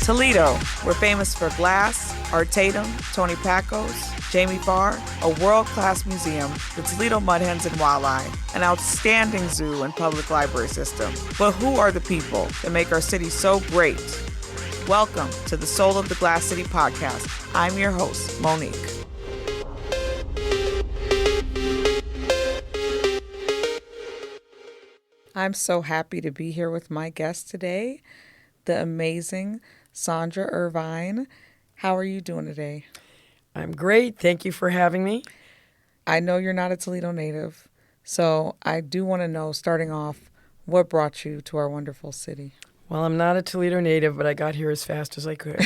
Toledo, we're famous for glass, Art Tatum, Tony Pacos, Jamie Farr, a world-class museum, the Toledo Mud Hens and Walleye, an outstanding zoo and public library system. But who are the people that make our city so great? Welcome to the Soul of the Glass City podcast. I'm your host, Monique. I'm so happy to be here with my guest today, the amazing Saundra Irvine. How are you doing today? I'm great. Thank you for having me. I know you're not a Toledo native, so I do want to know, starting off, what brought you to our wonderful city? Well, I'm not a Toledo native, but I got here as fast as I could.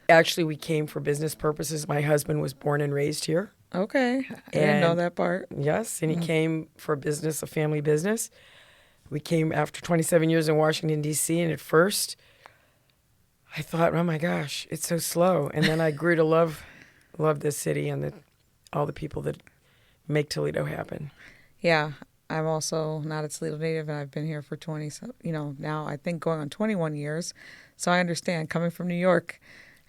Actually, we came for business purposes. My husband was born and raised here. Okay. I didn't know that part. Yes, and he came for business, a family business. We came after 27 years in Washington, D.C., and at first I thought, oh my gosh, it's so slow. And then I grew to love this city and all the people that make Toledo happen. Yeah, I'm also not a Toledo native, and I've been here for now I think going on 21 years. So I understand. Coming from New York,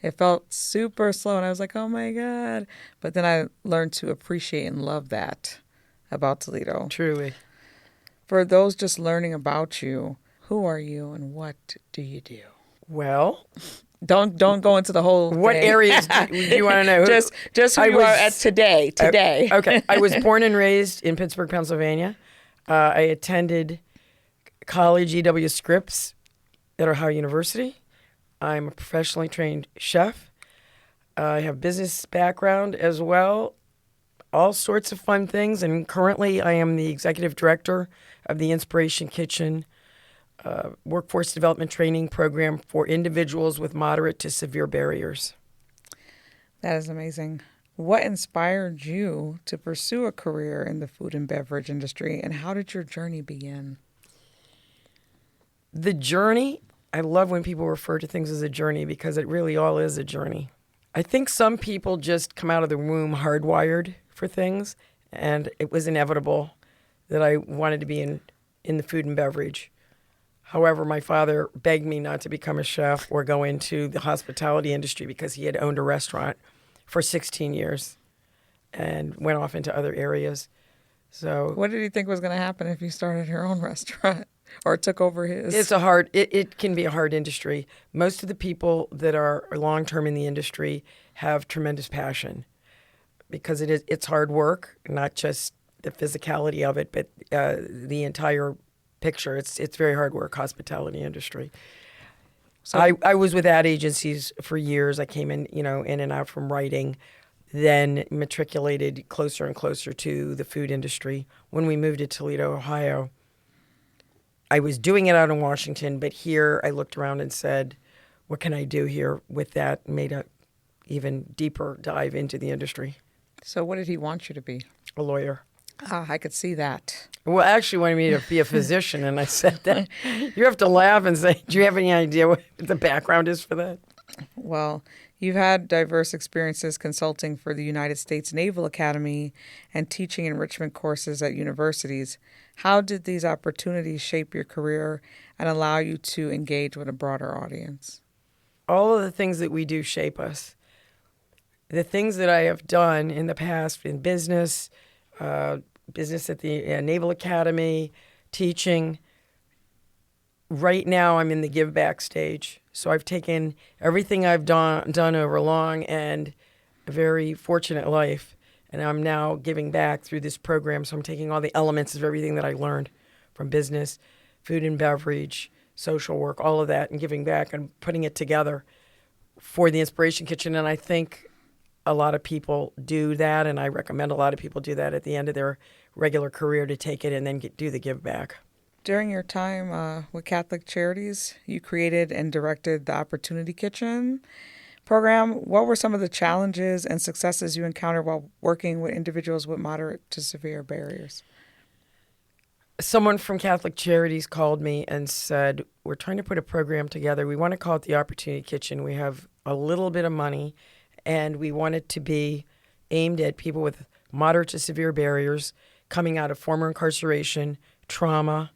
it felt super slow, and I was like, oh my God. But then I learned to appreciate and love that about Toledo. Truly. For those just learning about you, who are you and what do you do? Well, don't go into the whole what thing. areas do you want to know? just who you are at today. Okay. I was born and raised in Pittsburgh, Pennsylvania. I attended college E.W. Scripps at Ohio University. I'm a professionally trained chef. I have business background as well, all sorts of fun things. And currently I am the executive director of the Inspiration Kitchen workforce development training program for individuals with moderate to severe barriers. That is amazing. What inspired you to pursue a career in the food and beverage industry, and how did your journey begin? The journey, I love when people refer to things as a journey because it really all is a journey. I think some people just come out of the womb hardwired for things, and it was inevitable that I wanted to be in the food and beverage. However, my father begged me not to become a chef or go into the hospitality industry because he had owned a restaurant for 16 years and went off into other areas. So, what did he think was going to happen if you started your own restaurant or took over his? It can be a hard industry. Most of the people that are long-term in the industry have tremendous passion because it's hard work, not just the physicality of it, but the entire picture. It's very hard work, hospitality industry. So I was with ad agencies for years. I came in and out from writing, then matriculated closer and closer to the food industry. When we moved to Toledo, Ohio, I was doing it out in Washington, but here I looked around and said, what can I do here with that? Made a even deeper dive into the industry. So what did he want you to be? A lawyer. I could see that. Well, actually wanted me to be a physician, and I said that. You have to laugh and say, do you have any idea what the background is for that? Well, you've had diverse experiences consulting for the United States Naval Academy and teaching enrichment courses at universities. How did these opportunities shape your career and allow you to engage with a broader audience? All of the things that we do shape us. The things that I have done in the past in business at the Naval Academy, teaching. Right now I'm in the give back stage. So I've taken everything I've done over a long and a very fortunate life, and I'm now giving back through this program. So I'm taking all the elements of everything that I learned from business, food and beverage, social work, all of that, and giving back and putting it together for the Inspiration Kitchen. And I think a lot of people do that, and I recommend a lot of people do that at the end of their regular career to take it and then do the give back. During your time with Catholic Charities, you created and directed the Opportunity Kitchen program. What were some of the challenges and successes you encountered while working with individuals with moderate to severe barriers? Someone from Catholic Charities called me and said, we're trying to put a program together. We want to call it the Opportunity Kitchen. We have a little bit of money, and we want it to be aimed at people with moderate to severe barriers coming out of former incarceration, trauma,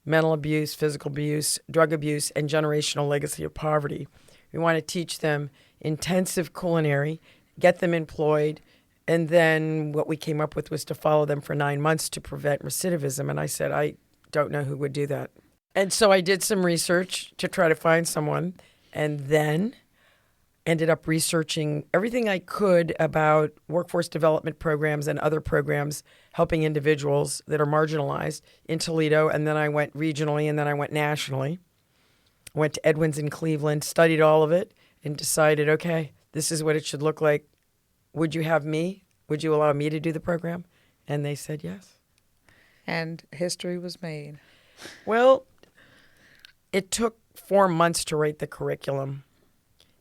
mental abuse, physical abuse, drug abuse, and generational legacy of poverty. We want to teach them intensive culinary, get them employed, and then what we came up with was to follow them for 9 months to prevent recidivism. And I said, I don't know who would do that. And so I did some research to try to find someone, and then ended up researching everything I could about workforce development programs and other programs helping individuals that are marginalized in Toledo. And then I went regionally, and then I went nationally. Went to Edwin's in Cleveland, studied all of it, and decided, okay, this is what it should look like. Would you have me? Would you allow me to do the program? And they said yes. And history was made. Well, it took 4 months to write the curriculum,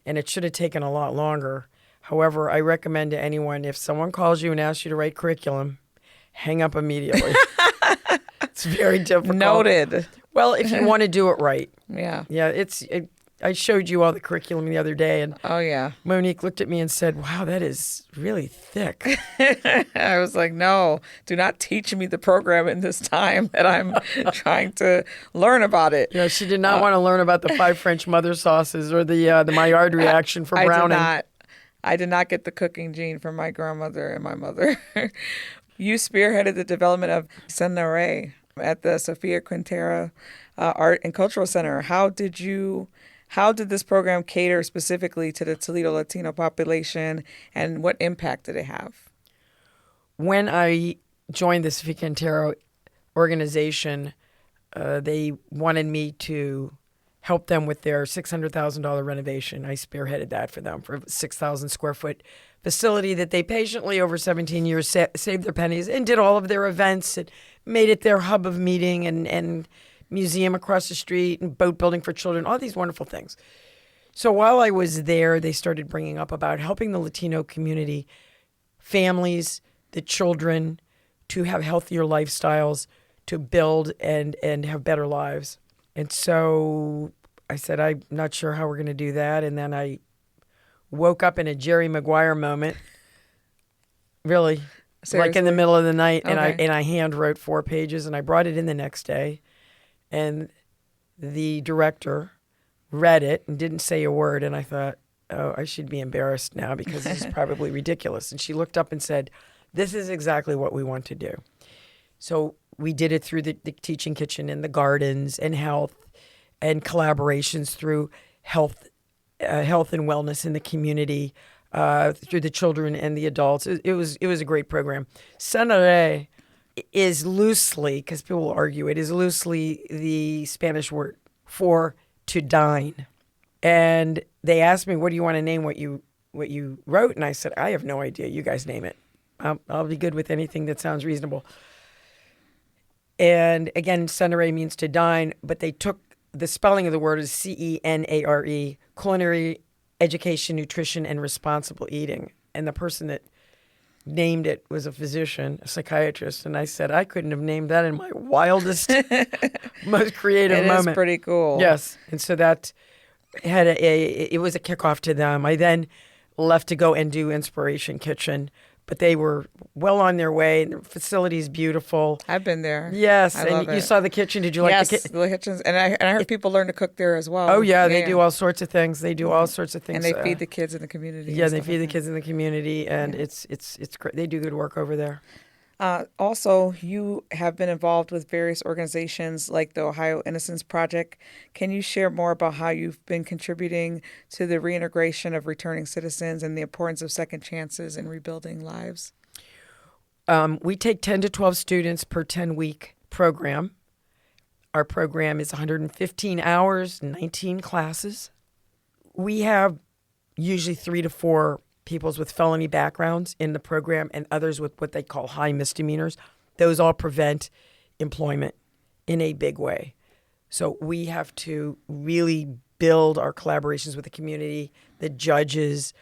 and it should have taken a lot longer. However, I recommend to anyone, if someone calls you and asks you to write curriculum, hang up immediately. It's very difficult. Noted. Well, if you want to do it right. Yeah. Yeah, I showed you all the curriculum the other day, and Oh, yeah. Monique looked at me and said, wow, that is really thick. I was like, no, do not teach me the program in this time that I'm trying to learn about it. You know, she did not want to learn about the 5 French mother sauces or the Maillard reaction for browning. I did not get the cooking gene from my grandmother and my mother. You spearheaded the development of CENARE at the Sophia Quintero Art and Cultural Center. How did this program cater specifically to the Toledo Latino population, and what impact did it have? When I joined the Sophia Quintero organization, they wanted me to help them with their $600,000 renovation. I spearheaded that for them for a 6,000 square foot facility that they patiently over 17 years saved their pennies and did all of their events and made it their hub of meeting and museum across the street and boat building for children, all these wonderful things. So while I was there, they started bringing up about helping the Latino community, families, the children, to have healthier lifestyles, to build and have better lives. And so I said, I'm not sure how we're going to do that. And then I woke up in a Jerry Maguire moment, really, Seriously? like in the middle of the night, Okay. and I hand wrote 4 pages, and I brought it in the next day. And the director read it and didn't say a word. And I thought, oh, I should be embarrassed now because this is probably ridiculous. And she looked up and said, this is exactly what we want to do. So we did it through the teaching kitchen and the gardens and health and collaborations through health and wellness in the community, through the children and the adults. It was a great program. CENARE is loosely, because people argue, it is loosely the Spanish word for to dine. And they asked me, what do you want to name what you wrote? And I said, I have no idea. You guys name it. I'll be good with anything that sounds reasonable. And again, CENARE means to dine, but they took the spelling of the word is CENARE, culinary education, nutrition, and responsible eating. And the person that named it was a physician, a psychiatrist, and I said I couldn't have named that in my wildest, most creative moment. It is pretty cool. Yes, and so that had it was a kickoff to them. I then left to go and do Inspiration Kitchen, but they were well on their way, and the facility is beautiful. I've been there. Yes, I and love you it. saw the kitchen. Did you like Yes, the kitchen? the kitchens, and I heard people learn to cook there as well. Oh yeah, they do all sorts of things. They do all sorts of things, and they feed the kids in the community. Yeah, and they stuff feed like the that. kids in the community, and it's great. They do good work over there. Also, you have been involved with various organizations like the Ohio Innocence Project. Can you share more about how you've been contributing to the reintegration of returning citizens and the importance of second chances in rebuilding lives? We take 10 to 12 students per 10-week program. Our program is 115 hours, 19 classes. We have usually 3 to 4 peoples with felony backgrounds in the program and others with what they call high misdemeanors. Those all prevent employment in a big way. So we have to really build our collaborations with the community, the judges,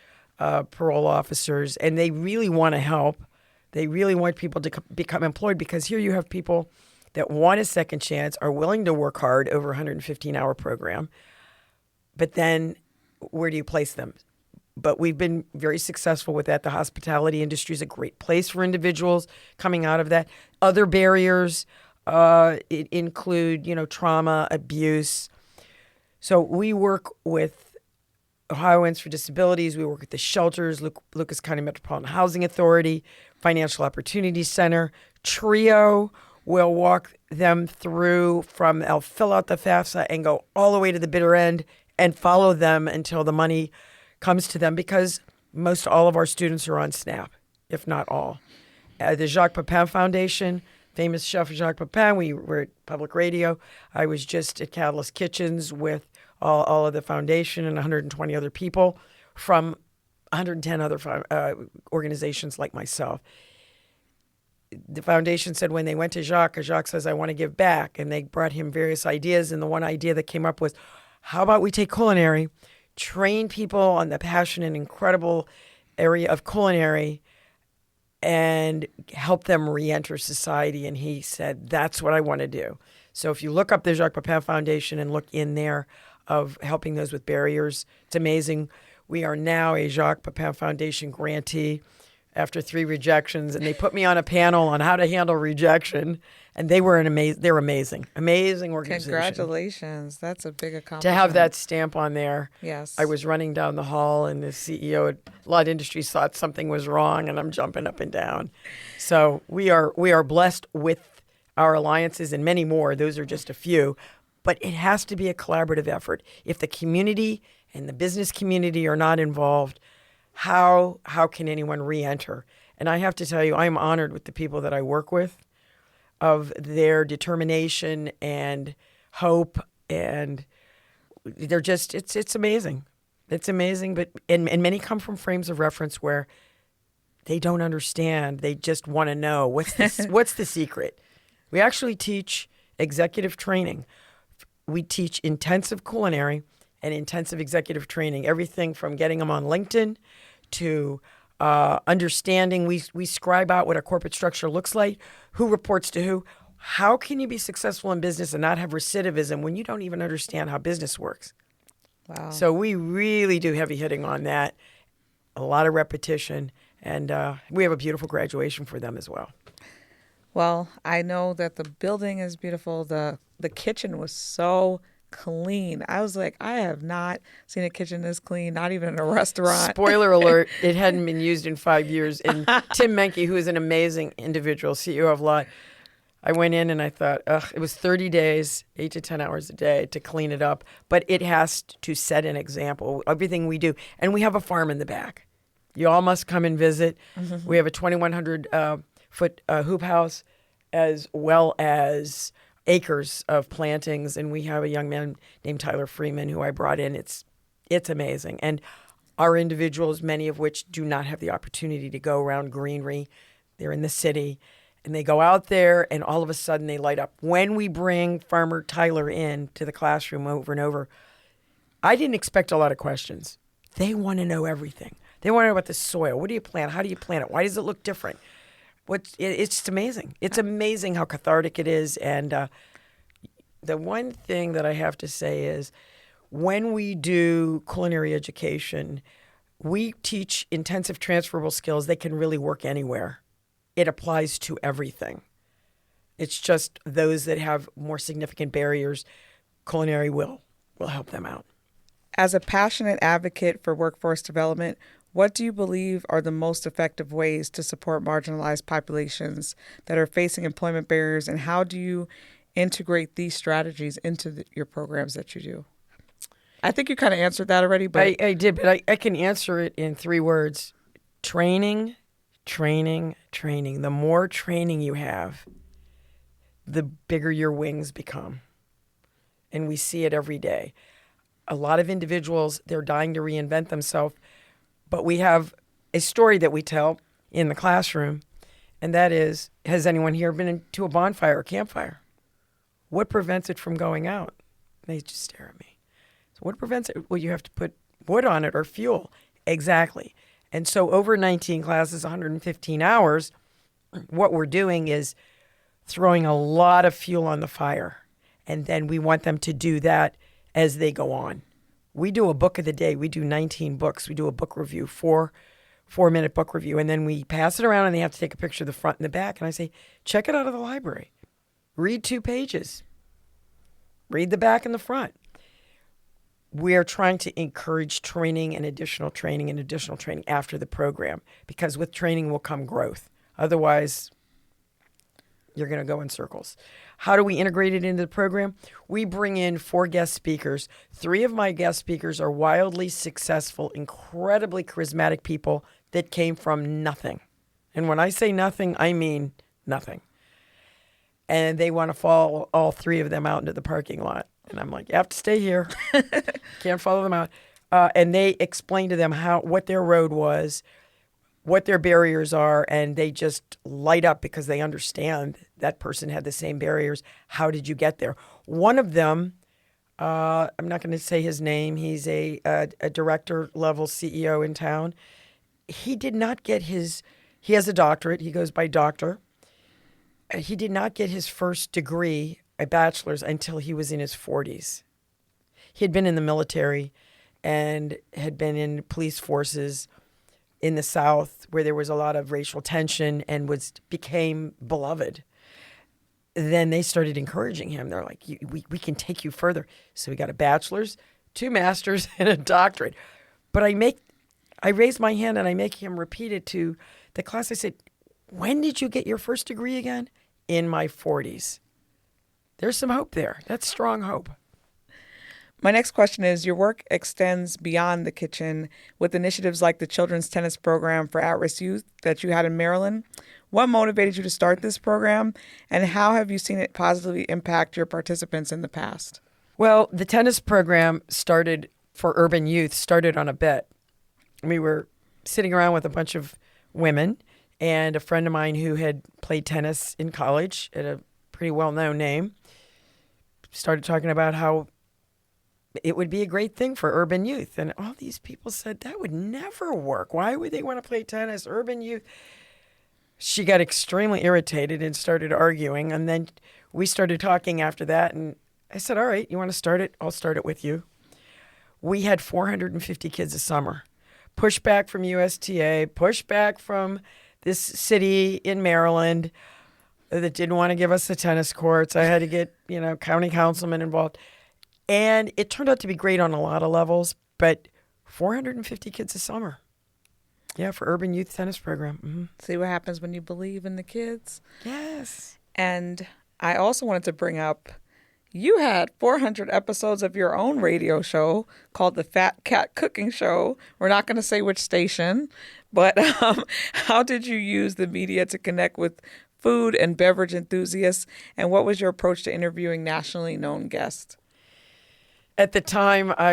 parole officers, and they really want to help. They really want people to become employed because here you have people that want a second chance, are willing to work hard over a 115-hour program, but then where do you place them? But we've been very successful with that. The hospitality industry is a great place for individuals coming out of that. Other barriers, it include, trauma, abuse. So we work with Ohioans for Disabilities. We work with the shelters, Lucas County Metropolitan Housing Authority, Financial Opportunity Center. TRIO will walk them through from, they'll fill out the FAFSA and go all the way to the bitter end and follow them until the money comes to them, because most all of our students are on SNAP, if not all. The Jacques Pepin Foundation, famous chef Jacques Pepin, we were at public radio. I was just at Catalyst Kitchens with all of the foundation and 120 other people from 110 other organizations like myself. The foundation said when they went to Jacques says, I want to give back. And they brought him various ideas. And the one idea that came up was, how about we take culinary, train people on the passion and incredible area of culinary, and help them re-enter society. And he said, that's what I want to do. So if you look up the Jacques Pepin Foundation and look in there of helping those with barriers, it's amazing. We are now a Jacques Pepin Foundation grantee after 3 rejections, and they put me on a panel on how to handle rejection, and they're amazing organization. Congratulations. That's a big accomplishment. To have that stamp on there. Yes. I was running down the hall, and the CEO at Lott Industries thought something was wrong, and I'm jumping up and down. So we are blessed with our alliances and many more. Those are just a few. But it has to be a collaborative effort. If the community and the business community are not involved, how can anyone re-enter? And I have to tell you, I'm honored with the people that I work with, of their determination and hope, and they're just, it's amazing. It's amazing, but and many come from frames of reference where they don't understand. They just want to know, what's the secret? We actually teach executive training. We teach intensive culinary and intensive executive training, everything from getting them on LinkedIn to understanding. We scribe out what a corporate structure looks like, who reports to who. How can you be successful in business and not have recidivism when you don't even understand how business works? Wow. So we really do heavy hitting on that, a lot of repetition, and we have a beautiful graduation for them as well. Well, I know that the building is beautiful. The kitchen was so clean. I was like, I have not seen a kitchen this clean, not even in a restaurant. Spoiler alert, it hadn't been used in 5 years. And Tim Menke, who is an amazing individual, CEO of Lott, I went in and I thought, it was 30 days, 8 to 10 hours a day to clean it up. But it has to set an example, everything we do. And we have a farm in the back. You all must come and visit. Mm-hmm. We have a 2,100 foot hoop house, as well as acres of plantings, and we have a young man named Tyler Freeman who I brought in. It's amazing. And our individuals, many of which do not have the opportunity to go around greenery, they're in the city, and they go out there and all of a sudden they light up. When we bring Farmer Tyler in to the classroom over and over, I didn't expect a lot of questions. They want to know everything. They want to know about the soil. What do you plant? How do you plant it? Why does it look different? It's just amazing. It's amazing how cathartic it is. And the one thing that I have to say is, when we do culinary education, we teach intensive transferable skills. They can really work anywhere. It applies to everything. It's just those that have more significant barriers, culinary will help them out. As a passionate advocate for workforce development, what do you believe are the most effective ways to support marginalized populations that are facing employment barriers, and how do you integrate these strategies into your programs that you do? I think you kind of answered that already, but I did, but I can answer it in 3 words: training, training, training. The more training you have, the bigger your wings become, and we see it every day. A lot of individuals, they're dying to reinvent themselves. But we have a story that we tell in the classroom, and that is, has anyone here been to a bonfire or campfire? What prevents it from going out? They just stare at me. So what prevents it? Well, you have to put wood on it or fuel. Exactly. And so over 19 classes, 115 hours, what we're doing is throwing a lot of fuel on the fire. And then we want them to do that as they go on. We do a book of the day. We do 19 books. We do a book review, 4-minute book review. And then we pass it around and they have to take a picture of the front and the back. And I say, check it out of the library. Read 2 pages. Read the back and the front. We're trying to encourage training and additional training after the program, because with training will come growth. Otherwise, you're going to go in circles. How do we integrate it into the program? We bring in 4 guest speakers. 3 of my guest speakers are wildly successful, incredibly charismatic people that came from nothing. And when I say nothing, I mean nothing. And they want to follow all 3 of them out into the parking lot. And I'm like, you have to stay here. Can't follow them out. And they explain to them what their road was, what their barriers are, and they just light up because they understand that person had the same barriers. How did you get there? One of them, I'm not going to say his name. He's a director level CEO in town. He did not get he has a doctorate. He goes by doctor. He did not get his first degree, a bachelor's, until he was in his 40s. He had been in the military and had been in police forces in the South where there was a lot of racial tension and became beloved. Then they started encouraging him. They're like, we can take you further. So he got a bachelor's, 2 masters, and a doctorate. But I raised my hand and I make him repeat it to the class. I said, when did you get your first degree again? In my 40s. There's some hope there. That's strong hope. My next question is, your work extends beyond the kitchen with initiatives like the Children's Tennis Program for at-risk youth that you had in Maryland. What motivated you to start this program, and how have you seen it positively impact your participants in the past? Well, the tennis program started on a bet. We were sitting around with a bunch of women and a friend of mine who had played tennis in college at a pretty well-known name started talking about how it would be a great thing for urban youth. And all these people said, that would never work. Why would they want to play tennis? Urban youth. She got extremely irritated and started arguing. And then we started talking after that. And I said, all right, you want to start it? I'll start it with you. We had 450 kids a summer. Pushback from USTA, pushback from this city in Maryland that didn't want to give us the tennis courts. I had to get, county councilmen involved. And it turned out to be great on a lot of levels, but 450 kids a summer. Yeah, for Urban Youth Tennis Program. Mm-hmm. See what happens when you believe in the kids? Yes. And I also wanted to bring up, you had 400 episodes of your own radio show called The Fat Cat Cooking Show. We're not going to say which station, but how did you use the media to connect with food and beverage enthusiasts? And what was your approach to interviewing nationally known guests? At the time, I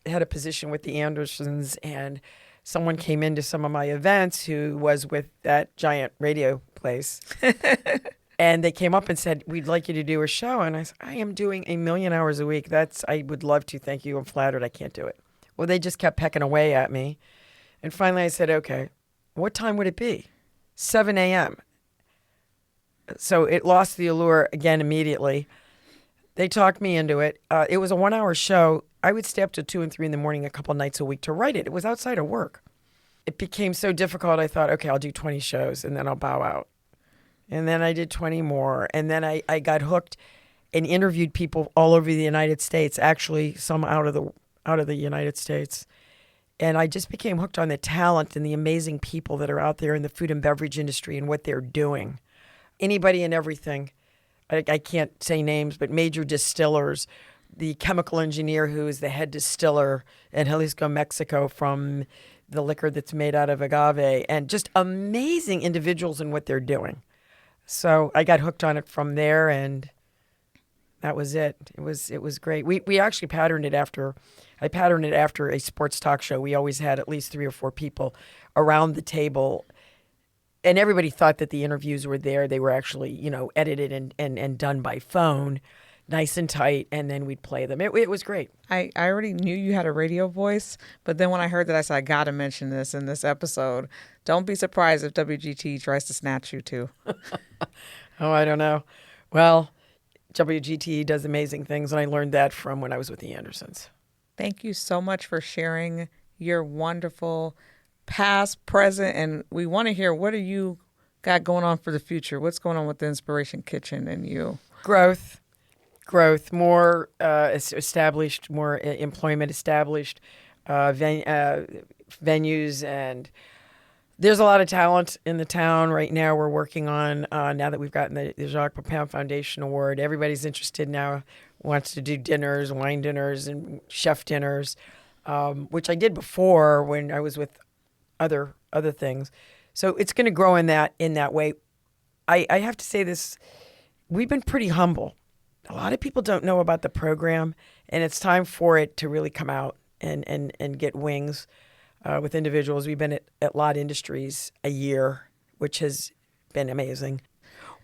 had a position with the Andersons, and someone came into some of my events who was with that giant radio place. And they came up and said, we'd like you to do a show. And I said, I am doing 1 million hours a week. I would love to. Thank you. I'm flattered. I can't do it. Well, they just kept pecking away at me. And finally I said, okay, what time would it be? 7 a.m. So it lost the allure again immediately. They talked me into it. It was a 1-hour show. I would stay up to 2 and 3 in the morning a couple nights a week to write it. It was outside of work. It became so difficult. I thought, okay, I'll do 20 shows and then I'll bow out. And then I did 20 more. And then I got hooked and interviewed people all over the United States, actually some out of the United States. And I just became hooked on the talent and the amazing people that are out there in the food and beverage industry and what they're doing. Anybody and everything. I can't say names, but major distillers, the chemical engineer who is the head distiller in Jalisco, Mexico, from the liquor that's made out of agave, and just amazing individuals in what they're doing. So I got hooked on it from there, and that was it. It was great. We actually patterned it after a sports talk show. We always had at least 3 or 4 people around the table. And everybody thought that the interviews were there. They were actually, edited and done by phone, nice and tight, and then we'd play them. It was great. I already knew you had a radio voice, but then when I heard that, I said, I got to mention this in this episode. Don't be surprised if WGT tries to snatch you too. Oh, I don't know. Well, WGT does amazing things, and I learned that from when I was with the Andersons. Thank you so much for sharing your wonderful past, present, and we want to hear, what are you got going on for the future? What's going on with the Inspiration Kitchen and you? Growth, more established, more employment established, venues, and there's a lot of talent in the town right now. We're working on, now that we've gotten the Jacques Pepin Foundation Award, everybody's interested now, wants to do dinners, wine dinners, and chef dinners, which I did before when I was with other things. So it's going to grow in that way. I have to say this, we've been pretty humble. A lot of people don't know about the program, and it's time for it to really come out and get wings with individuals. We've been at Lott Industries a year, which has been amazing.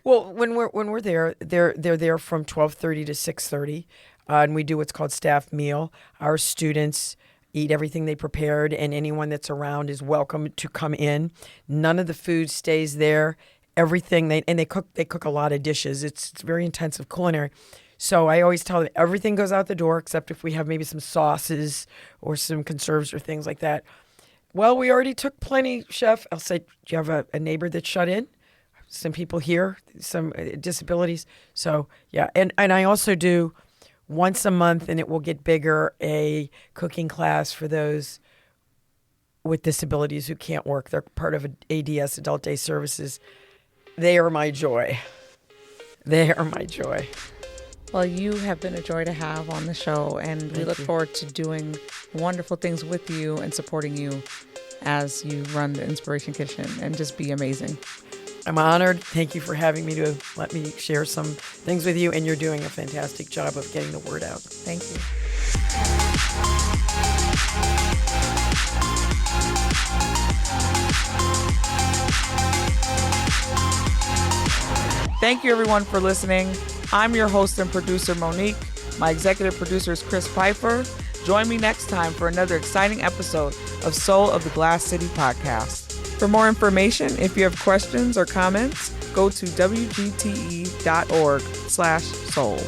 Well, when we're there, they're there from 12:30 to 6:30, and we do what's called staff meal. Our students eat everything they prepared, and anyone that's around is welcome to come in. None of the food stays there. Everything they cook a lot of dishes. It's very intensive culinary. So I always tell them everything goes out the door except if we have maybe some sauces or some conserves or things like that. Well, we already took plenty, Chef. I'll say, do you have a neighbor that's shut in? Some people here, some disabilities. So, yeah. And I also do once a month, and it will get bigger, a cooking class for those with disabilities who can't work. They're part of ADS, Adult Day Services. They are my joy. They are my joy. Well, you have been a joy to have on the show, and we look forward to doing wonderful things with you and supporting you as you run the Inspiration Kitchen and just be amazing. I'm honored. Thank you for having me to let me share some things with you, and you're doing a fantastic job of getting the word out. Thank you. Thank you, everyone, for listening. I'm your host and producer, Monique. My executive producer is Chris Pfeiffer. Join me next time for another exciting episode of Soul of the Glass City podcast. For more information, if you have questions or comments, go to wgte.org/soul.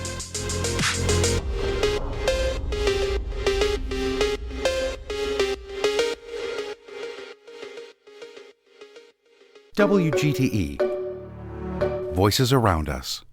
WGTE. Voices around us.